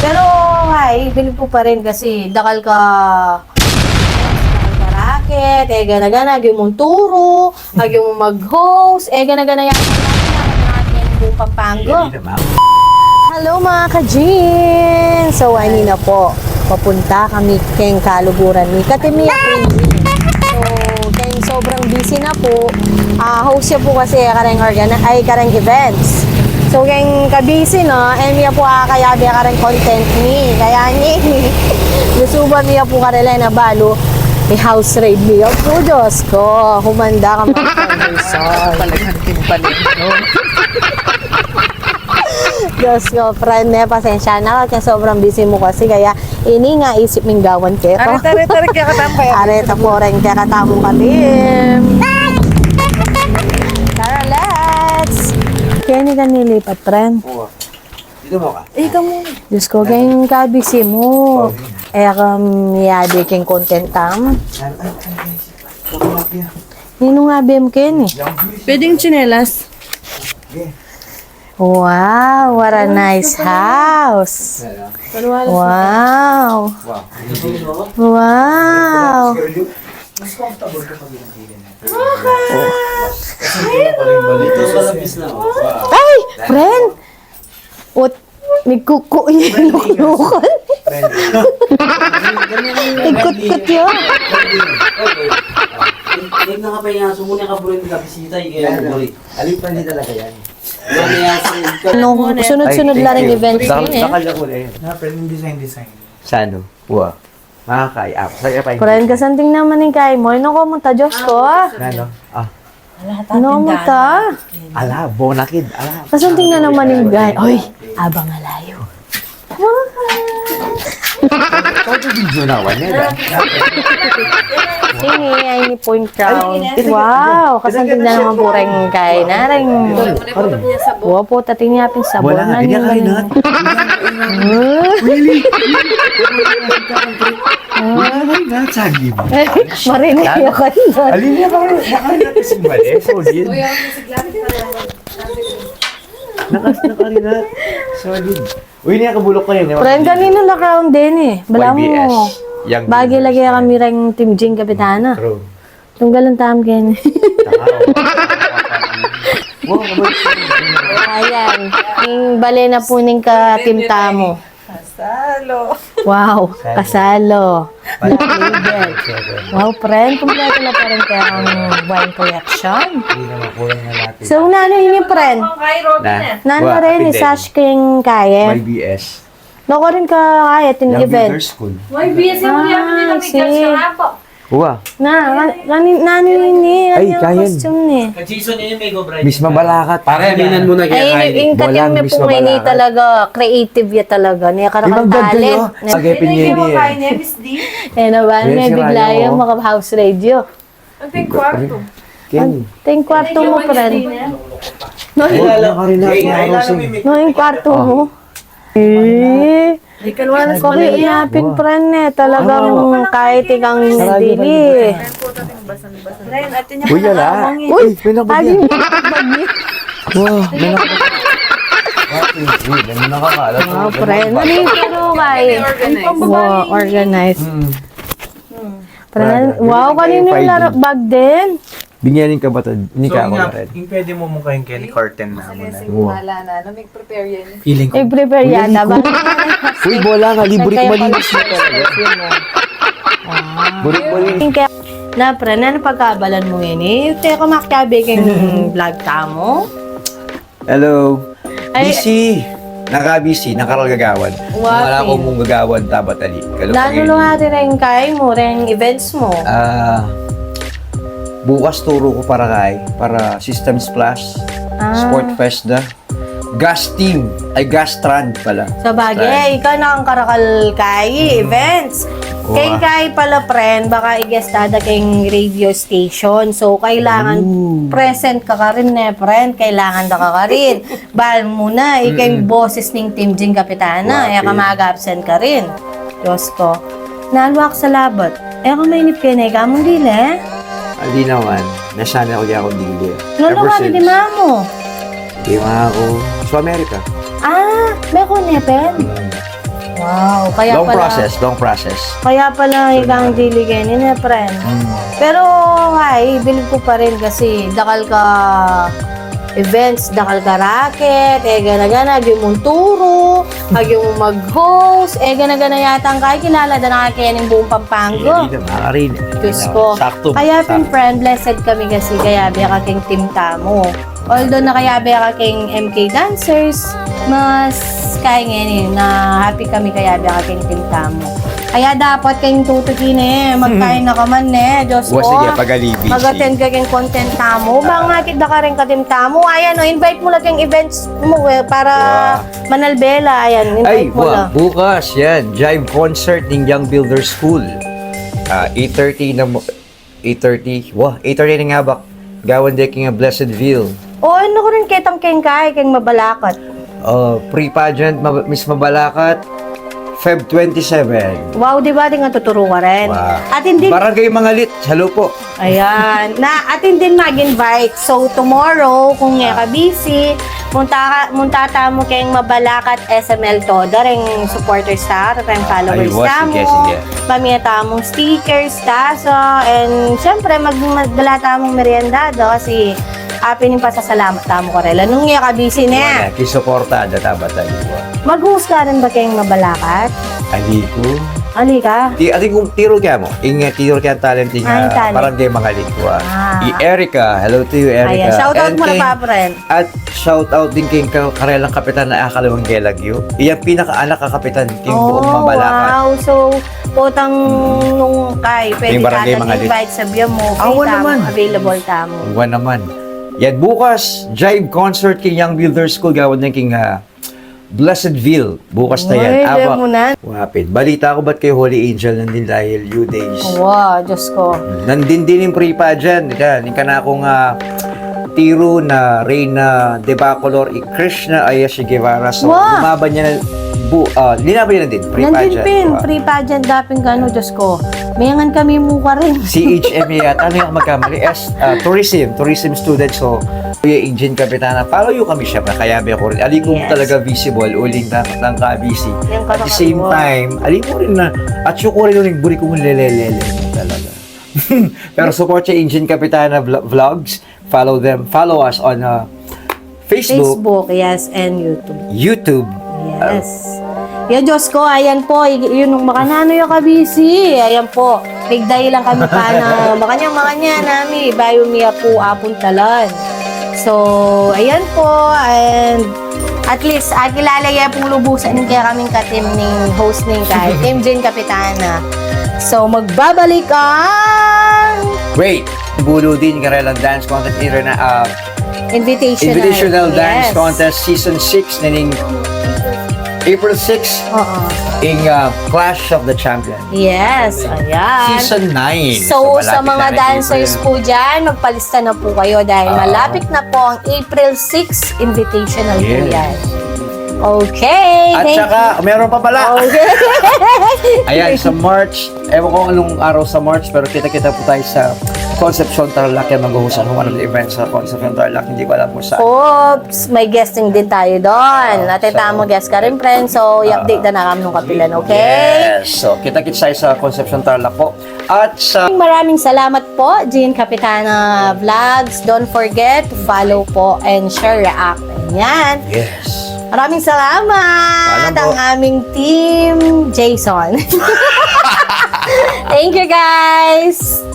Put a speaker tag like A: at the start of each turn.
A: Pero, ay, bilib ko pa rin kasi dakal ka racket, gana-gana, agyo mong turo, agyo mong mag-host, gana-gana yan natin buong Pampanga. Hello mga ka-Jin! So, ani na po, papunta kami keng kaluguran ni Katimiya Queen. So, keng sobrang busy na po, host siya po kasi kareng events. So, keng ka-busy no, niya po kayabi kareng content ni, kaya ni, lusuban niya po karela na balo, house raid niya po, Diyos ko, humanda ka mga conversation.
B: Palaganting palit, no?
A: Diyos ko, friend, pasensya na kasi sobrang busy mo kasi kaya ini nga isip ming gawan keto.
B: Are, kaya katampay.
A: Areta po rin kaya katamong kalim. Tara, let's! Kaya ni ka nilipat, friend.
C: Oo. Dito mo ka.
A: Ikaw mo. Diyos ko, ganyan ka busy mo. Miyadi keng content tam. Nino nga BMK ni?
B: Pwedeng chinelas.
A: Wow, what a nice house. Wow. Wow. Ay, friend. Nagkuko yung luklukan. Ikot-kot yun.
D: Huwag na kapay nga, sumuna ka burin ka bisita, kaya buri.
C: Alin pa hindi talaga yan.
A: Sunod-sunod lang yung event
C: Saka
A: yun eh.
C: lang ulit.
E: Pwedeng design.
C: Sa ano? Wow. Makakaya. Saya pa
A: Friend, kasanting naman yung kay mo. Ano ko mo ta, Diyos ko?
C: Ano?
A: Ano mo ta?
C: Ala, bonakid. Ala.
A: Kasanting na naman yung guy. Oy, abang alayo.
C: Ito video na, wala na.
A: Sige, ay ni point crown. Wow, kasanting na naman po rin kay naring. Wow po, tating niya ping sabon.
C: Wala, hindi ka kain natin. Wala kain natin, sagi mo.
A: Marinig ako doon.
C: Alin niya ka nakain natin si Mali. Solid. Nakarin natin. Solid. Uy, niya kabulok ko yun.
A: Friend, kanino na crown din eh. Bala mo.
C: YBS. Young
A: Bagi
C: Business.
A: lagi kami rin Team Jing Kapitana.
C: True.
A: Tunggalan tam ken.
C: Wow, kabalik.
A: Ayan. Yung bale na po ning ka Team Tamo.
B: Kasalo.
A: Wow, kasalo. Black label. Wow, friend. Kompleto na pa rin kaya ang wine collection.
C: Hindi na makulang na natin.
A: So, nano yun yung friend? Nano
C: Wow,
A: rin,
C: kapitid.
A: Sash King Kaya.
C: YBS.
A: Nako rin ka kaya ting
C: Young
A: event.
C: Builders School.
A: See.
C: Wow.
A: Nano yun eh.
C: Ay,
A: Ano yung
C: kayan.
A: costume ni?
D: Kag-season niya yung Mego Bride.
C: Miss Mabalakat.
D: Pare, minan mo na kaya
A: Ay,
D: kain.
A: yung katim
C: Walang
A: may
C: Miss
A: po ngayon
C: Mabalakat.
A: talaga. Creative ya talaga. Niya karakang
C: Ibang gag kayo.
A: talent.
C: Sagay pinyeni eh.
B: Miss D.
A: Eh, naman,
C: Yes,
A: may
C: si
A: bigla
C: Ryan,
A: yung
C: oh.
A: mga house radio.
B: Ang ting kwarto.
C: Kenny.
A: Ito yung kwarto mo, friend. No,
C: Nakarin natin ang Rosing.
A: no, yung kwarto mo. Eh, okay, inapin, friend eh. Talagang kahit ikang dili.
B: Ren, ate niya.
C: Uy, yala. Uy, may nakabagyan. Wow, may nakabagyan. Uy, may nakakalat.
A: Wow, friend. Ano yung pero kay? Wow, organized. Friend, wow, kanino yung laro bag din?
C: Binyanin ka ba ito? Hindi ka ako na rin.
E: Yung pwede mo mukhaing Kenny Curtin na mo na.
B: Wala na. Nag-prepare yan.
E: Feeling ko.
A: I-prepare yata ba?
C: Uy, bola nga. Libre ko malinis na talaga. Burik-burik.
A: Kaya, na, friend, ano pagkabalan mo yun eh? Ito yung kumakyabi kang vlog ka mo.
C: Hello.
A: Ay-
C: Busy. Naka-busy. Nakaragagawan. Wala
A: Wapin.
C: ko mong gagawan tabat ali.
A: Nanulo natin rin kay mo, rin events mo.
C: Bukas turo ko para Systems Plus, Sport Festa, Gas Team, ay Gas Strand pala.
A: Sa bagay, ikaw na ang karakal kay events. Kay pala, friend, baka i-guestada kayong radio station. So, kailangan present ka rin friend. Kailangan na ka rin. Bahal mo na, ikay boses ng Team Jing Kapitana. Kaya ka mag-absent ka rin. Diyos ko. Nalwak sa labat. Kung mainip ka na, ikamong dili.
C: Hindi naman. Nasana ko di ako dili.
A: Lolo ka, di mamo.
C: Di mga ako. Sa Amerika.
A: May ko nepen. Wow, kaya
C: Long
A: pala,
C: process.
A: Kaya pala higang diligin ni friend. Pero, bilib ko pa rin kasi dakal ka events, dakal ka racket, gana-gana, yung mong turo, yung mag-host, gana-gana yata ang kilala na nakakayanin buong Pampanga.
C: Hindi na makakarin.
A: Diyos ko.
C: Sakto.
A: Kaya friend, blessed kami kasi kaya biya ka king team tamo. Although na kaya biya ka king MK dancers, mas kaya ngayon na happy kami kaya biya ka king team tamo. Kaya dapat kayong tutukin magkain na ka man Diyos ko.
C: Sige, pag-alibisi.
A: Mag-attend ka kayong content tamo. Bang nakit na ka rin ka team tamo. Ayan, invite mo lang yung events mo para manalbela. Ayan, invite mo lang.
C: Bukas, yan. Jive concert ng Young Builder School. 8:30 na mo. 8:30. 8:30 na nga ba? Gawan de king Blessedville.
A: Ano ko rin kitang kay mabalakat.
C: Pre-pageant, Miss Mabalakat. Feb 27.
A: Wow, di ba? Di nga tuturo ka rin.
C: Wow.
A: At hindi,
C: Barangay Mangalit. Hello po.
A: ayan, at hindi mag-invite. So, tomorrow, kung nga ka busy, munta mo kayong Mabalakat SML Toda, ring supporters ta, ring followers ta mo.
C: Sige.
A: Pamiyata mong stickers, tasa, and syempre, magdala ta mong meriendado kasi apin yung pasasalamat tamo ko rin. Nung nga ka busy na.
C: Kisuporta. Data ba tayo?
A: Mag-host ka rin ba kayong Mabalakat?
C: Aliko.
A: Ali ka?
C: Ati kung tiro kaya mo. Tiro kaya talent nga.
A: Talent.
C: Barangay Mangalit ko.
A: Ah.
C: Erica. Hello to you, Erica.
A: Ayan, shoutout
C: And
A: mo na
C: kay-
A: pa, friend.
C: At shoutout din kay karelang kapitan na akalawang Gelagyo. Iyang pinaka-anak ka kapitan king buong Mabalakat.
A: Wow. So, potang nung pwede
C: Yung
A: ka
C: barangay
A: na
C: Mangalit.
A: invite sa biya mo.
C: Awa
A: Free tamo,
C: naman.
A: available tamo.
C: Iwan naman. Yan, bukas, Jive Concert king Young Builder School. Gawad ng king Blessedville. Bukas na yan.
A: Uy, di mo na.
C: Wapit. Balita ko ba't kay Holy Angel nandin dahil U-Days.
A: Wow, Diyos ko.
C: Nandin din yung pre-pageant. Hindi ka na akong tiro na Reyna de Bacolor y Krishna Ayashi Guevara. So,
A: Wow.
C: lumaban niya na, linaban niya na din,
A: Nandun
C: pre-pageant.
A: pin,
C: Wow.
A: pre-pageant daping gano, Diyos ko. Mayangan kami mukha rin.
C: CHMA yata, ano yung magkamali? Tourism student. So, Kuya Engine Kapitana, follow you kami siya, kaya may ako rin. Ali ko
A: Yes.
C: talaga visible, uling ng ka-busy.
A: Yung
C: At the same
A: kakagawa.
C: time, ali mo rin na, at yung ko rin yung buri kong lelelele talaga. Pero support siya Engine Kapitana Vlogs. Follow us on Facebook,
A: Facebook, yes, and YouTube.
C: YouTube.
A: Yes. Yan, Diyos ko, ayan po, yun yung makanano yung kabisi. Ayan po, bigday lang kami pa na makanya nami, bayo miya po apuntalan. So, ayan po, and at least, kilala yan pong lubusan kaya kaming katim ng host ng kay Team Jane Kapitana. So, magbabalik ang
C: Great! Bulo din karelang dance contest na
A: invitational
C: Dance
A: Yes.
C: Contest Season 6 na April 6
A: Oo.
C: in Clash of the Champions.
A: Yes, ayan.
C: Season 9.
A: So, sa
C: malapit
A: mga
C: na
A: dancers
C: April.
A: po dyan, magpalista na po kayo dahil malapit na po ang April 6 invitational po
C: Yes.
A: yan. Okay.
C: At
A: thank
C: saka, meron pa pala.
A: you. Okay.
C: Ayan, sa March, ewan ko anong araw sa March, pero kita-kita po tayo sa Concepcion Tarlac. Yan mag-uhusan one of the events sa Concepcion Tarlac. Hindi ko alam kung saan.
A: Oops, may guesting din tayo doon. Natita mo guest ka rin, friend. So, i-update na kami nung kapilan, okay?
C: Yes. So, kita-kita tayo sa Concepcion Tarlac po. At sa
A: Maraming salamat po, Jean Kapitana Vlogs. Don't forget to follow po and share, react. Yan.
C: Yes.
A: Maraming salamat
C: Alam po.
A: ang aming team, Jason. Thank you, guys!